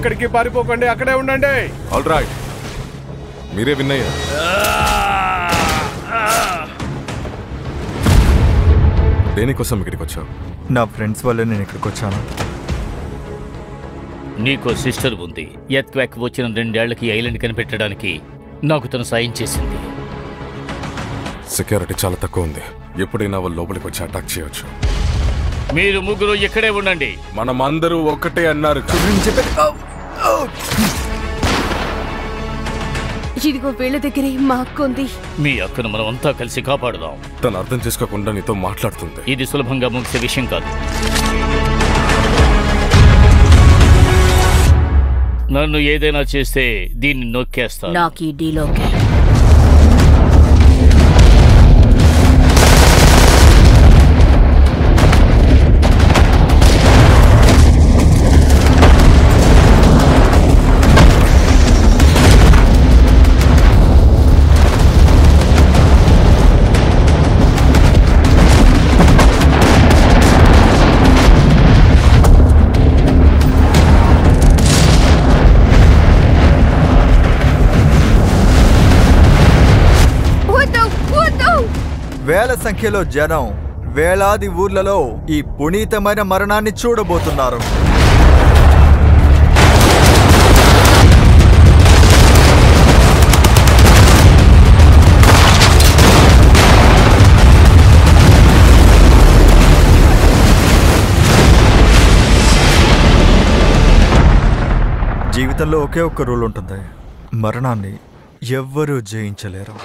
ఎక్కడికి పారిపోకండి, అక్కడే ఉండండి. ఆల్ రైట్, మీరే విన్నయ్యా. దేనికోసం ఇక్కడికి వచ్చావు? నా ఫ్రెండ్స్ వల్ల నేను ఇక్కడికి వచ్చాను. నీకో సిస్టర్ ఉంది. ఎర్త్క్వేక్ వచ్చిన 2 ఏళ్లకి ఐలాండ్ కనిపెట్టడానికి నాకు తను సాయం చేసింది. సెక్యూరిటీ చాలా తక్కువ ఉంది. ఎప్పుడైనా వాళ్ళు లోపలికి వచ్చి అటాక్ చేయొచ్చు. మీరు ముగ్గురు ఇక్కడే ఉండండి. మనం అందరూ ఒక్కటే అన్నారు. ఇదిగో వీళ్ళ దగ్గరే మా అక్క ఉంది. మీ అక్కను మనం అంతా కలిసి కాపాడుదాం. తను అర్థం చేసుకోకుండా నీతో మాట్లాడుతుంది. ఇది సులభంగా ముగిసే విషయం కాదు. నన్ను ఏదైనా చేస్తే దీన్ని నొక్కేస్తా. నాకు ఈ డీలోకి వేల సంఖ్యలో జనం వేలాది ఊర్లలో ఈ పునీతమైన మరణాన్ని చూడబోతున్నారు. జీవితంలో ఒకే ఒక్క రూల్ ఉంటుంది, మరణాన్ని ఎవ్వరూ జయించలేరు.